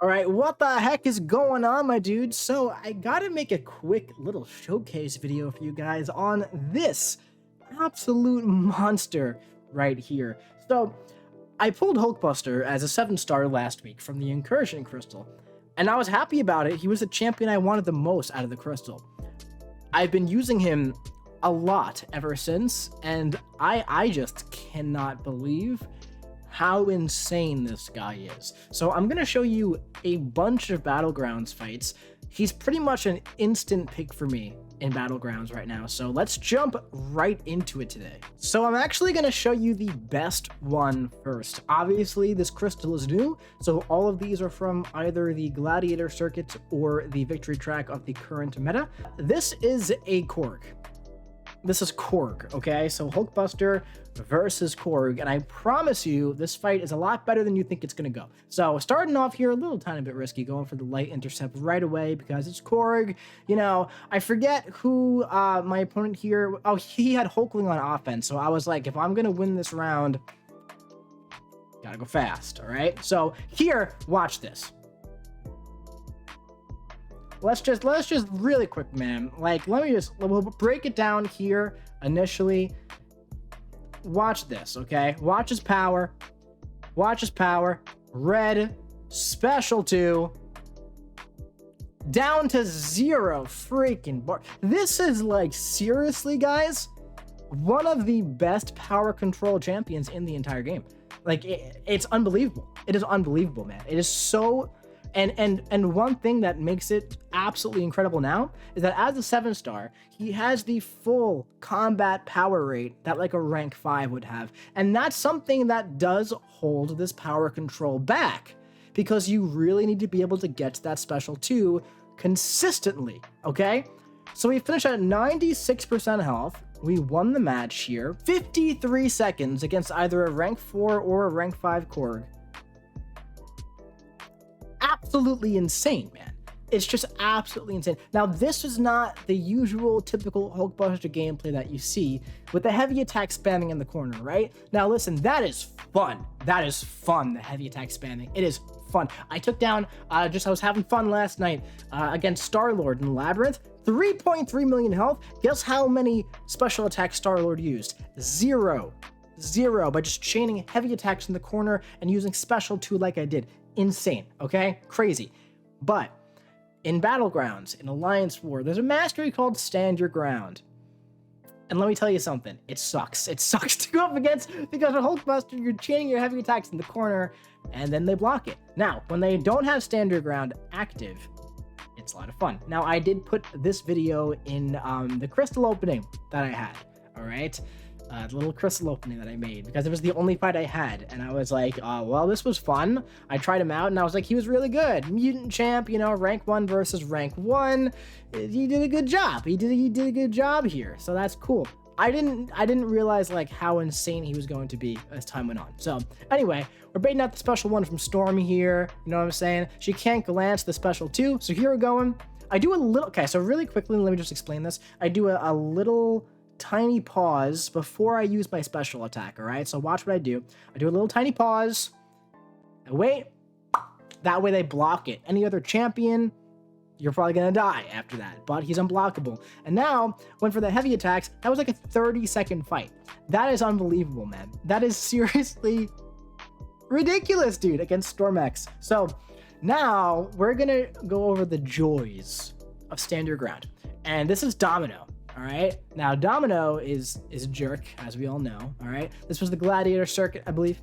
All right, what the heck is going on, my dude? So I gotta make a quick little showcase video for you guys on this absolute monster right here. So I pulled Hulkbuster as a 7-star last week from the Incursion Crystal, and I was happy about it. He was the champion I wanted the most out of the crystal. I've been using him a lot ever since, and I just cannot believe how insane this guy is. So I'm gonna show you a bunch of Battlegrounds fights. He's pretty much an instant pick for me in Battlegrounds right now. So let's jump right into it today. So I'm actually gonna show you the best one first. Obviously, this crystal is new, so all of these are from either the Gladiator circuit or the victory track of the current meta. This is a Korg. This is Korg, okay? So Hulkbuster versus Korg, and I promise you, this fight is a lot better than you think it's gonna go. So starting off here, a little tiny bit risky, going for the light intercept right away because it's Korg. You know, I forget who my opponent here, oh, he had Hulkling on offense, so I was like, if I'm gonna win this round, gotta go fast, all right? So here, watch this. Let's just really quick, man. Like, we'll break it down here initially. Watch this, okay? Watch his power. Watch his power. Red, special 2. Down to 0 freaking bar. This is like, seriously, guys, one of the best power control champions in the entire game. Like, it's unbelievable. It is unbelievable, man. It is so... And one thing that makes it absolutely incredible now is that as a 7-star, he has the full combat power rate that like a rank 5 would have. And that's something that does hold this power control back, because you really need to be able to get to that special 2 consistently, okay? So we finished at 96% health. We won the match here. 53 seconds against either a rank 4 or a rank 5 Korg. Absolutely insane, man. It's just absolutely insane. Now, this is not the usual typical Hulkbuster gameplay that you see with the heavy attack spamming in the corner, right? Now, listen, that is fun. That is fun, the heavy attack spamming. It is fun. I took down, I was having fun last night against Star-Lord in Labyrinth. 3.3 million health. Guess how many special attacks Star-Lord used? 0. 0 by just chaining heavy attacks in the corner and using special 2 like I did. Insane, okay? Crazy. But in Battlegrounds, in Alliance War, there's a mastery called Stand Your Ground. And let me tell you something, it sucks. It sucks to go up against, because with Hulkbuster, you're chaining your heavy attacks in the corner, and then they block it. Now, when they don't have Stand Your Ground active, it's a lot of fun. Now, I did put this video in the crystal opening that I had, all right? The little crystal opening that I made, because it was the only fight I had, and I was like, well, this was fun. I tried him out, and I was like, he was really good. Mutant champ, you know, rank 1 versus rank 1. He did a good job. He did a good job here, so that's cool. I didn't realize like how insane he was going to be as time went on. So anyway, we're baiting out the special 1 from Stormy here. You know what I'm saying? She can't glance the special 2, so here we're going. I do a little, okay, so really quickly, let me just explain this. I do a little tiny pause before I use my special attack, all right? So watch what I do. I do a little tiny pause. I wait. That way they block it. Any other champion, you're probably gonna die after that, but he's unblockable. And now, went for the heavy attacks. That was like a 30-second fight. That is unbelievable, man. That is seriously ridiculous, dude, against Stormex. So now we're gonna go over the joys of Stand Your Ground. And this is Domino. All right. Now, Domino is a jerk, as we all know. All right. This was the Gladiator circuit, I believe.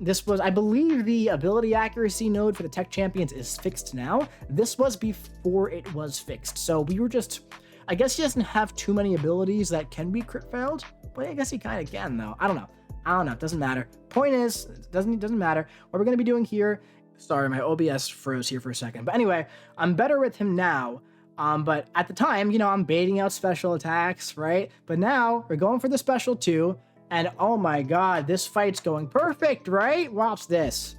This was, I believe, the ability accuracy node for the tech champions is fixed now. This was before it was fixed. So we were just, I guess he doesn't have too many abilities that can be crit failed, but I guess he kind of can, though. I don't know. It doesn't matter. Point is, it doesn't matter. What we're going to be doing here, sorry, my OBS froze here for a second. But anyway, I'm better with him now. But at the time, you know, I'm baiting out special attacks, right? But now we're going for the special 2, and oh my god, this fight's going perfect, right? Watch this.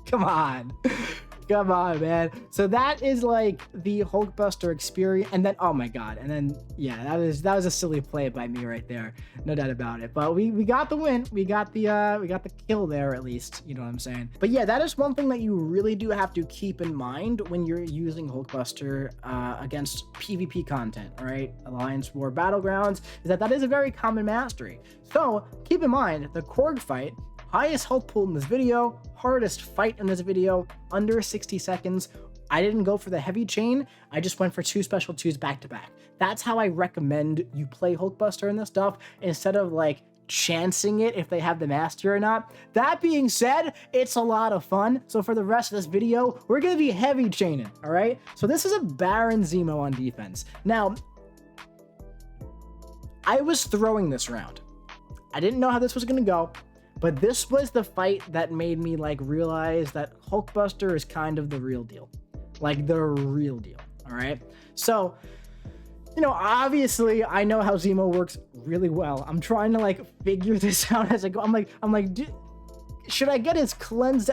Come on. Come on, man. So that is like the Hulkbuster experience, and then oh my god, and then yeah, that was a silly play by me right there, no doubt about it. But we got the win, we got the kill there at least, you know what I'm saying. But yeah, that is one thing that you really do have to keep in mind when you're using Hulkbuster against PvP content, right? Alliance War Battlegrounds, is that is a very common mastery. So keep in mind the Korg fight. Highest health pool in this video, hardest fight in this video, under 60 seconds. I didn't go for the heavy chain, I just went for 2 special 2s back to back. That's how I recommend you play Hulkbuster in this stuff, instead of like chancing it if they have the mastery or not. That being said, it's a lot of fun. So for the rest of this video, we're gonna be heavy chaining, all right? So this is a Baron Zemo on defense. Now, I was throwing this round. I didn't know how this was gonna go. But this was the fight that made me like realize that Hulkbuster is kind of the real deal. Like the real deal, all right? So, you know, obviously I know how Zemo works really well. I'm trying to like figure this out as I go. I'm like, should I get his cleanse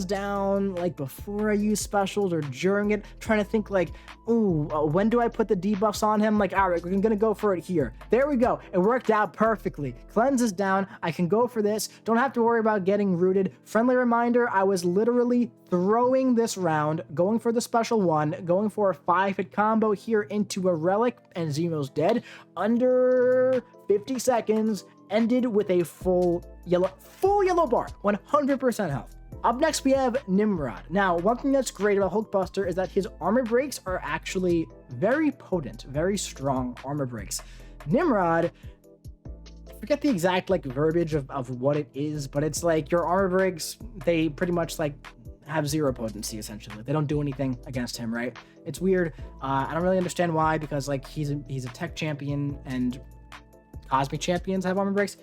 down like before I use specials or during it? Trying to think like, ooh, when do I put the debuffs on him? Like, all right, we're gonna go for it here. There we go. It worked out perfectly. Cleanse is down. I can go for this. Don't have to worry about getting rooted. Friendly reminder, I was literally throwing this round, going for the special 1, going for a 5-hit combo here into a relic, and Zemo's dead. Under 50 seconds, ended with a full yellow bar, 100% health. Up next, we have Nimrod. Now, one thing that's great about Hulkbuster is that his armor breaks are actually very potent, very strong armor breaks. Nimrod, I forget the exact like verbiage of what it is, but it's like your armor breaks, they pretty much like have 0 potency essentially. They don't do anything against him, right? It's weird. I don't really understand why, because like he's a tech champion and Cosmic champions have armor breaks.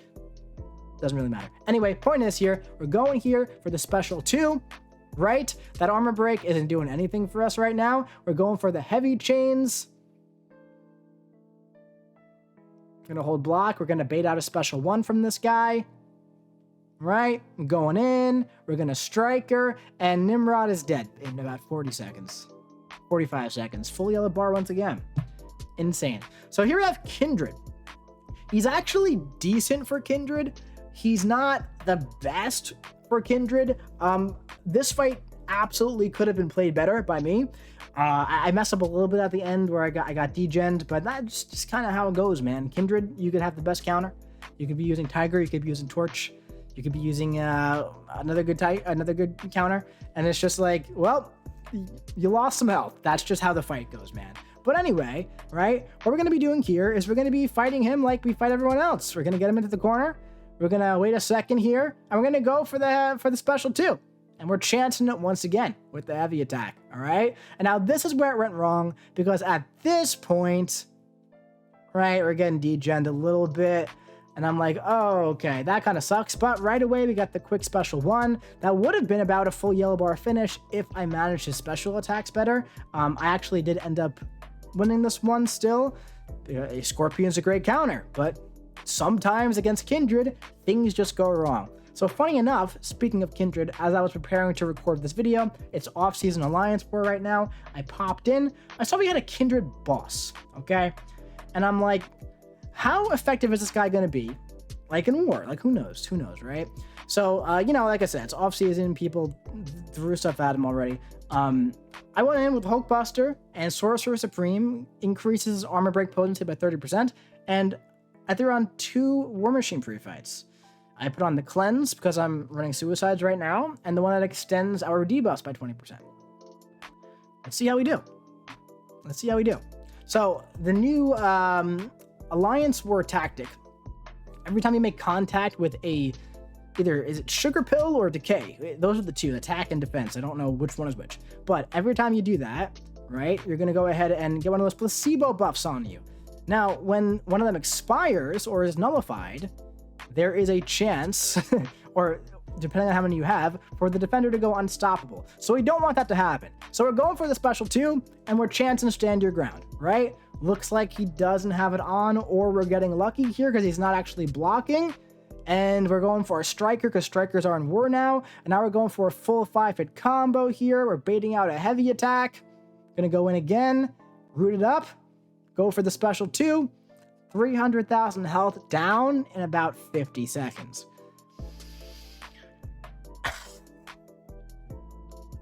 Doesn't really matter. Anyway, point is here, we're going here for the special 2, right? That armor break isn't doing anything for us right now. We're going for the heavy chains. Gonna hold block. We're gonna bait out a special 1 from this guy. Right? Going in. We're gonna striker, and Nimrod is dead in about 40 seconds. 45 seconds. Full yellow bar once again. Insane. So here we have Kindred. He's actually decent for Kindred. He's not the best for Kindred. This fight absolutely could have been played better by me. I messed up a little bit at the end where I got degened, but that's just kind of how it goes, man. Kindred, you could have the best counter. You could be using Tiger. You could be using Torch. You could be using another good counter, and it's just like, well, you lost some health. That's just how the fight goes, man. But anyway, right, what we're going to be doing here is we're going to be fighting him like we fight everyone else. We're going to get him into the corner. We're going to wait a second here, and we're going to go for the special 2. And we're chancing it once again with the heavy attack, all right? And now this is where it went wrong, because at this point, right, we're getting degened a little bit. And I'm like, oh, okay, that kind of sucks. But right away, we got the quick special 1. That would have been about a full yellow bar finish if I managed his special attacks better. I actually did end up winning this one still. Scorpion's a great counter, but sometimes against Kindred, things just go wrong. So funny enough, speaking of Kindred, as I was preparing to record this video, it's off-season Alliance War right now. I popped in, I saw we had a Kindred boss, okay? And I'm like, how effective is this guy gonna be? Like in war, like who knows, right? So, you know, like I said, it's off-season, people threw stuff at him already. I went in with Hulkbuster, and Sorcerer Supreme increases his armor break potency by 30%, and I threw on 2 War Machine pre-fights. I put on the Cleanse because I'm running Suicides right now, and the one that extends our debuffs by 20%. Let's see how we do. So, the new Alliance War tactic, every time you make contact with either is it Sugar Pill or Decay? Those are the 2, attack and defense. I don't know which one is which. But every time you do that, right, you're going to go ahead and get one of those placebo buffs on you. Now, when one of them expires or is nullified, there is a chance, or depending on how many you have, for the defender to go unstoppable. So we don't want that to happen. So we're going for the special 2, and we're chancing stand your ground, right? Looks like he doesn't have it on, or we're getting lucky here because he's not actually blocking. And we're going for a striker because strikers are in war now. And now we're going for a full 5-hit combo here. We're baiting out a heavy attack. Gonna go in again, root it up, go for the special 2. 300,000 health down in about 50 seconds.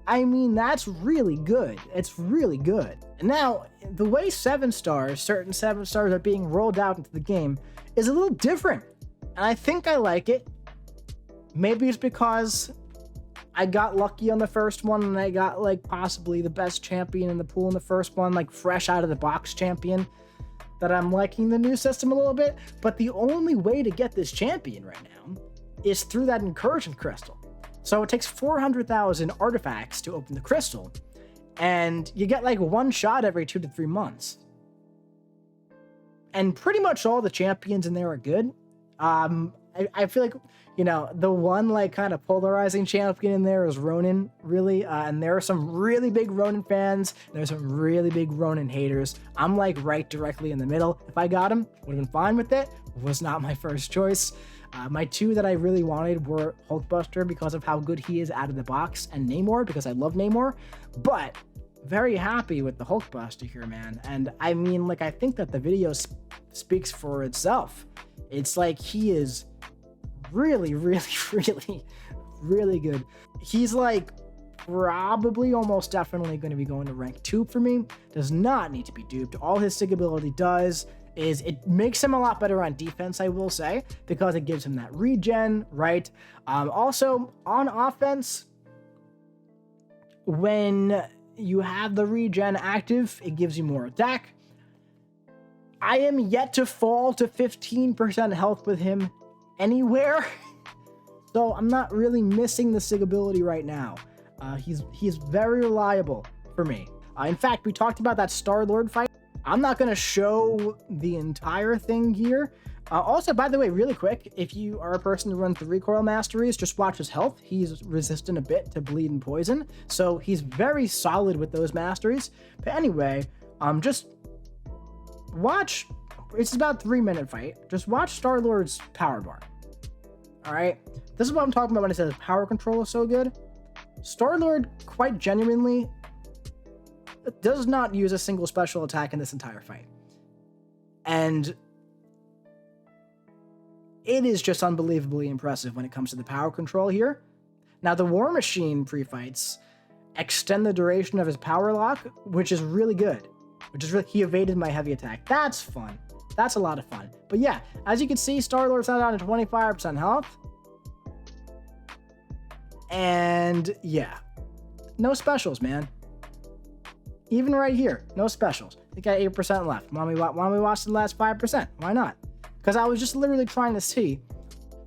I mean, that's really good. It's really good. And now, the way 7 stars, certain 7 stars are being rolled out into the game is a little different. And I think I like it. Maybe it's because I got lucky on the first one and I got like possibly the best champion in the pool in the first one, like fresh out of the box champion, that I'm liking the new system a little bit. But the only way to get this champion right now is through that incursion crystal. So it takes 400,000 artifacts to open the crystal, and you get like 1 shot every 2 to 3 months. And pretty much all the champions in there are good. I feel like, you know, the one like kind of polarizing champion in there is Ronin, really. And there are some really big Ronin fans. There's some really big Ronin haters. I'm like right directly in the middle. If I got him, would have been fine with it. Was not my first choice. My 2 that I really wanted were Hulkbuster because of how good he is out of the box, and Namor because I love Namor. But very happy with the Hulkbuster here, man. And I mean, like, I think that the video speaks for itself. It's like he is really, really, really good. He's like probably almost definitely going to be going to rank 2 for me. Does not need to be duped. All his sig ability does is it makes him a lot better on defense, I will say, because it gives him that regen, right? Also, on offense, when you have the regen active, it gives you more attack. I am yet to fall to 15% health with him anywhere, so I'm not really missing the sig ability right now. He's very reliable for me. In fact, we talked about that Star-Lord fight. I'm not going to show the entire thing here. Also, by the way, really quick, if you are a person who runs the recoil masteries, just watch his health. He's resistant a bit to bleed and poison, so he's very solid with those masteries. But anyway, just watch. It's about a 3-minute fight. Just watch Star-Lord's power bar. All right, this is what I'm talking about when I said power control is so good. Star-Lord, quite genuinely, does not use a single special attack in this entire fight. And it is just unbelievably impressive when it comes to the power control here. Now, the War Machine pre-fights extend the duration of his power lock, which is really good. He evaded my heavy attack. That's fun. That's a lot of fun. But yeah, as you can see, Star-Lord's now down to 25% health. And yeah, no specials, man. Even right here, no specials. They got 8% left. Why don't we watch the last 5%? Why not? Because I was just literally trying to see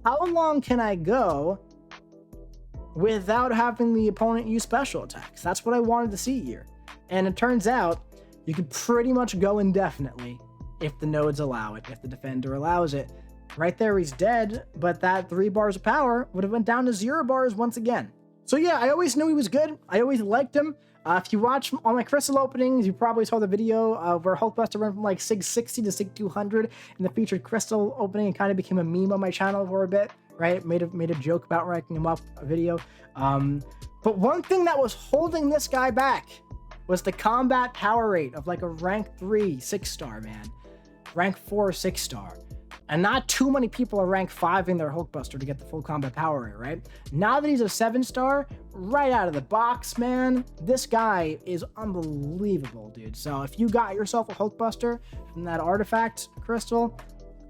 how long can I go without having the opponent use special attacks. That's what I wanted to see here. And it turns out you can pretty much go indefinitely if the nodes allow it, if the defender allows it. Right there, he's dead, but that 3 bars of power would have went down to 0 bars once again. So yeah, I always knew he was good. I always liked him. If you watch all my crystal openings, you probably saw the video where Hulkbuster went from like Sig 60 to Sig 200 in the featured crystal opening and kind of became a meme on my channel for a bit, right? Made a joke about ranking him up, a video. But one thing that was holding this guy back was the combat power rate of like a rank 3 6-star, man. Rank 4 6-star. And not too many people are rank 5 in their Hulkbuster to get the full combat power rate, right? Now that he's a 7-star, right out of the box, man, this guy is unbelievable, dude. So if you got yourself a Hulkbuster from that artifact crystal,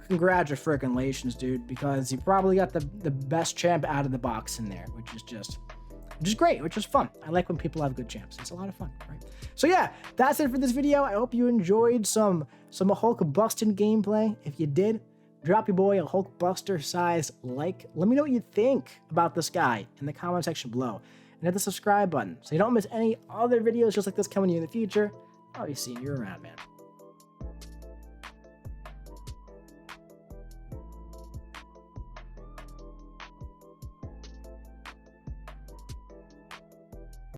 congratulations, dude, because you probably got the best champ out of the box in there, which is great, which is fun. I like when people have good champs. It's a lot of fun, right? So yeah, that's it for this video. I hope you enjoyed some Hulkbusting gameplay. If you did, drop your boy a Hulkbuster size like. Let me know what you think about this guy in the comment section below. And hit the subscribe button so you don't miss any other videos just like this coming to you in the future. I'll be seeing you around, man.